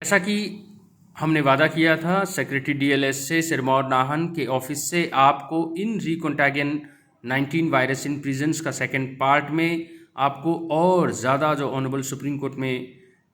जैसा कि हमने वादा किया था सेक्रेटरी डीएलएस से सिरमौर नाहन के ऑफिस से आपको इन रिकॉन्टागियन 19 वायरस इन प्रिजन्स का सेकंड पार्ट में आपको और ज़्यादा जो ऑनरेबल सुप्रीम कोर्ट में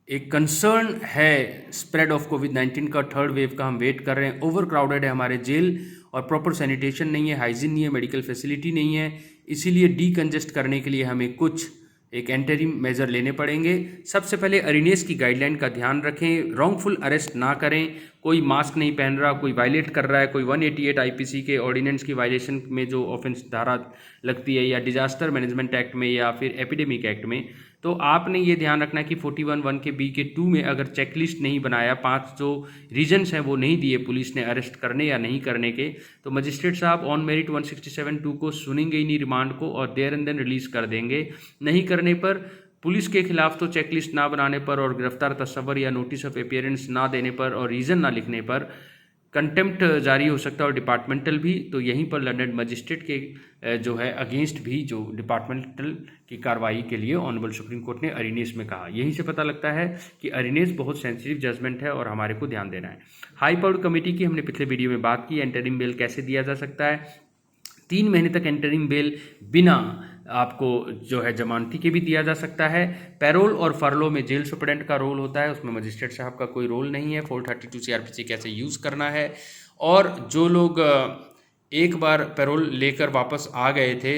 एक कंसर्न है स्प्रेड ऑफ कोविड-19 का थर्ड वेव का हम वेट कर रहे हैं। ओवर क्राउडेड है हमारे जेल और प्रॉपर सैनिटेशन नहीं है, हाइजीन नहीं है, मेडिकल फैसिलिटी नहीं है, इसीलिए डीकंजेस्ट करने के लिए हमें कुछ एक एंटरिम मेजर लेने पड़ेंगे। सबसे पहले अरिनेस की गाइडलाइन का ध्यान रखें, रॉन्गफुल अरेस्ट ना करें। कोई मास्क नहीं पहन रहा, कोई वायलेट कर रहा है, कोई 188 आईपीसी के ऑर्डिनेंस की वायलेशन में जो ऑफेंस धारा लगती है या डिजास्टर मैनेजमेंट एक्ट में या फिर एपिडेमिक एक्ट में, तो आपने ये ध्यान रखना है कि 41(1) के बी के 2 में अगर चेकलिस्ट नहीं बनाया, 5 जो रीजन्स हैं वो नहीं दिए पुलिस ने अरेस्ट करने या नहीं करने के, तो मजिस्ट्रेट साहब ऑन मेरिट 167(2) को सुनेंगे ही नहीं रिमांड को और देयर एंड देन रिलीज कर देंगे। नहीं करने पर पुलिस के खिलाफ तो चेकलिस्ट ना बनाने पर और गिरफ्तार तस्वर या नोटिस ऑफ अपीयरेंस ना देने पर और रीज़न ना लिखने पर कंटेम्प्ट जारी हो सकता है और डिपार्टमेंटल भी। तो यहीं पर लंदन मजिस्ट्रेट के जो है अगेंस्ट भी जो डिपार्टमेंटल की कार्रवाई के लिए ऑनरेबल सुप्रीम कोर्ट ने अरिनेस में कहा। यहीं से पता लगता है कि अरिनेस बहुत सेंसिटिव जजमेंट है और हमारे को ध्यान देना है। हाई पावर्ड कमेटी की हमने पिछले वीडियो में बात की, एंटरिम बेल कैसे दिया जा सकता है। 3 महीने तक एंटरिम बेल बिना आपको जो है जमानती के भी दिया जा सकता है। पैरोल और फरलो में जेल सुपरडेंट का रोल होता है, उसमें मजिस्ट्रेट साहब का कोई रोल नहीं है। 432 सीआरपीसी कैसे यूज़ करना है, और जो लोग एक बार पैरोल लेकर वापस आ गए थे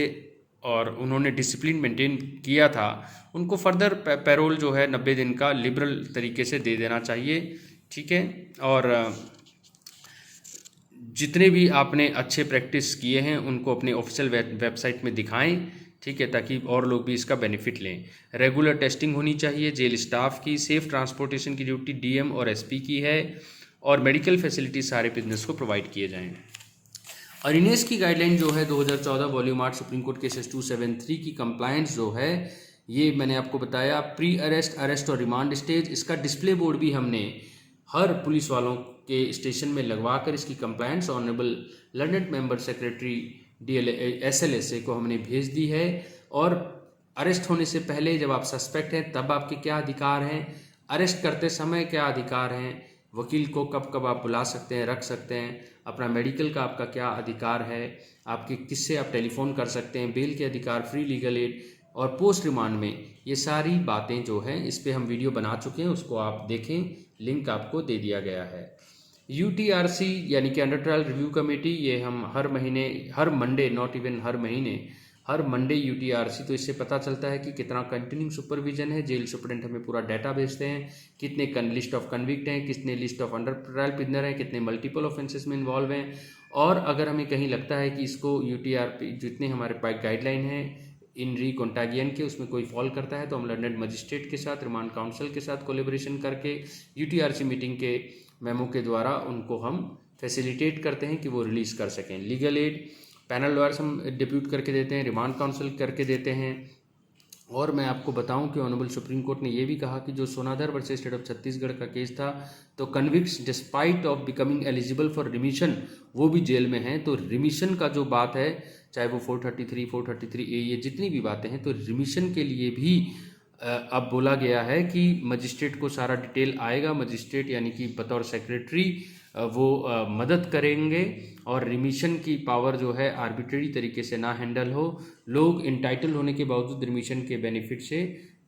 और उन्होंने डिसिप्लिन मेंटेन किया था, उनको फर्दर पैरोल जो है 90 दिन का लिबरल तरीके से दे देना चाहिए। ठीक है, और जितने भी आपने अच्छे प्रैक्टिस किए हैं उनको अपने ऑफिशियल वेबसाइट में दिखाएं, ठीक है, ताकि और लोग भी इसका बेनिफिट लें। रेगुलर टेस्टिंग होनी चाहिए जेल स्टाफ की। सेफ ट्रांसपोर्टेशन की ड्यूटी डीएम और एसपी की है, और मेडिकल फैसिलिटी सारे बिजनेस को प्रोवाइड किए जाएं। अरिनेस की गाइडलाइन जो है 2014 वॉल्यूम 8 सुप्रीम कोर्ट केसेस 273 की कंप्लायंस जो है, ये मैंने आपको बताया प्री अरेस्ट, अरेस्ट और रिमांड स्टेज। इसका डिस्प्ले बोर्ड भी हमने हर पुलिस वालों के स्टेशन में लगवा कर इसकी compliance honourable London member secretary SLSA को हमने भेज दी है। और अरेस्ट होने से पहले जब आप सस्पेक्ट हैं तब आपके क्या अधिकार हैं, अरेस्ट करते समय क्या अधिकार हैं, वकील को कब कब आप बुला सकते हैं, रख सकते हैं, अपना मेडिकल का आपका क्या अधिकार है, आपके किससे आप टेलीफोन कर सकते हैं, बेल के अधिकार, फ्री लीगल एड और पोस्ट रिमांड में, ये सारी बातें जो हैं इस पे हम वीडियो बना चुके हैं, उसको आप देखें, लिंक आपको दे दिया गया है। UTRC यानी कि अंडर ट्रायल रिव्यू कमेटी, ये हम हर महीने, हर मंडे, नॉट इवन हर महीने, हर मंडे UTRC, तो इससे पता चलता है कि कितना कंटिन्यू सुपरविजन है। जेल सुपरडेंट हमें पूरा डाटा भेजते हैं, कितने लिस्ट ऑफ कन्विक्ट हैं, कितने list of under trial prisoner हैं, कितने मल्टीपल ऑफेंसेस में इन्वॉल्व हैं। और अगर हमें कहीं लगता है कि इसको UTRP जितने हमारे पास गाइडलाइन है इन रिकॉन्टागियन के, उसमें कोई फॉल करता है, तो हम लंदन मजिस्ट्रेट के साथ, रिमांड काउंसिल के साथ कोलेबोरेशन करके UTRC मीटिंग के मेमो के द्वारा उनको हम फैसिलिटेट करते हैं कि वो रिलीज़ कर सकें। लीगल एड पैनल लॉयर्स हम डिप्यूट करके देते हैं, रिमांड काउंसिल करके देते हैं। और मैं आपको बताऊं कि ऑनरेबल सुप्रीम कोर्ट ने ये भी कहा कि जो सोनाधर वर्सेस स्टेट ऑफ छत्तीसगढ़ का केस था, तो convicts despite of becoming eligible for remission, वो भी जेल में हैं। तो रिमिशन का जो बात है, चाहे वो 433, 433A, ये जितनी भी बातें हैं, तो रिमिशन के लिए भी अब बोला गया है कि मजिस्ट्रेट को सारा डिटेल आएगा। मजिस्ट्रेट यानी कि बतौर सेक्रेटरी वो मदद करेंगे और रिमिशन की पावर जो है आर्बिट्रेरी तरीके से ना हैंडल हो, लोग इंटाइटल होने के बावजूद रिमिशन के बेनिफिट से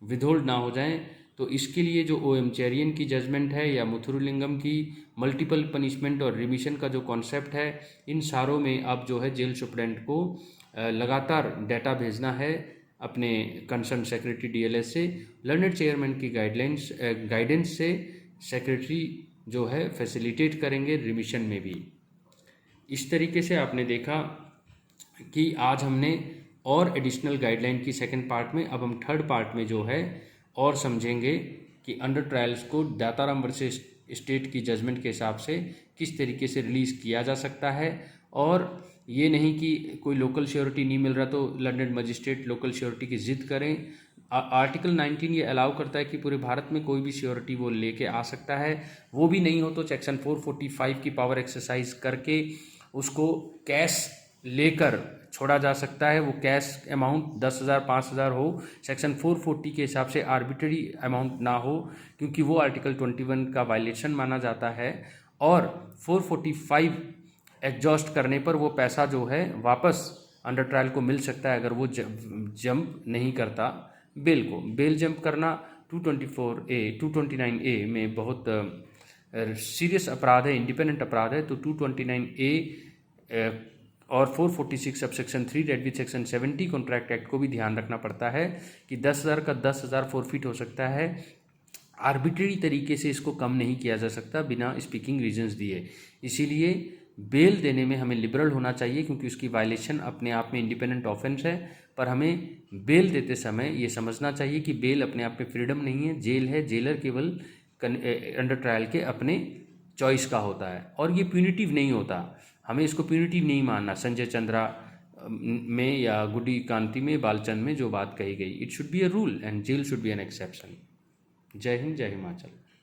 विदहोल्ड ना हो जाएं। तो इसके लिए जो OM चेरियन की जजमेंट है या मुथुरुलिंगम की मल्टीपल पनिशमेंट और रिमिशन का जो कॉन्सेप्ट है, इन सारों में अब जो है जेल सुपरडेंट को लगातार डाटा भेजना है अपने कंसर्न सेक्रेटरी DLS से। लर्नेड चेयरमैन की गाइडेंस से सेक्रेटरी जो है फैसिलिटेट करेंगे रिमिशन में भी। इस तरीके से आपने देखा कि आज हमने और एडिशनल गाइडलाइन की सेकंड पार्ट में, अब हम थर्ड पार्ट में जो है और समझेंगे कि अंडर ट्रायल्स को दाताराम वर्सेस स्टेट की जजमेंट के हिसाब से किस तरीके से रिलीज़ किया जा सकता है। और ये नहीं कि कोई लोकल श्योरिटी नहीं मिल रहा तो लंदन मजिस्ट्रेट लोकल श्योरिटी की जिद करें। आर्टिकल 19 ये अलाउ करता है कि पूरे भारत में कोई भी श्योरिटी वो लेके आ सकता है। वो भी नहीं हो तो सेक्शन 445 की पावर एक्सरसाइज करके उसको कैश लेकर छोड़ा जा सकता है, वो कैश अमाउंट 10,000 5,000 हो, सेक्शन 440 के हिसाब से आर्बिट्ररी अमाउंट ना हो, क्योंकि वो आर्टिकल 21 का वायलेशन माना जाता है। और 445 एग्जॉस्ट करने पर वो पैसा जो है वापस अंडर ट्रायल को मिल सकता है, अगर वो जंप नहीं करता बेल को। बेल जंप करना 229A में बहुत सीरियस अपराध है, इंडिपेंडेंट अपराध है। तो 229A और 446 sub section 3 red with section 70 contract act को भी ध्यान रखना पड़ता है कि 10,000 का 10,000 फोरफिट हो सकता है। आर्बिट्रेरी तरीके से इसको कम नहीं किया जा सकता बिना स्पीकिंग रीजंस दिए। इसीलिए बेल देने में हमें लिबरल होना चाहिए, क्योंकि उसकी वायलेशन अपने आप में इंडिपेंडेंट ऑफेंस है। पर हमें बेल देते समय ये समझना चाहिए कि बेल अपने आप में फ्रीडम नहीं है, जेल है। जेलर केवल अंडर ट्रायल के अपने चॉइस का होता है, और ये प्यूनिटिव नहीं होता। हमें इसको प्यूनिटिव नहीं मानना। संजय चंद्रा में या गुडी कांति में, बालचंद में जो बात कही गई, it should be a rule and jail should be an exception. जय हिंद, जय हिमाचल।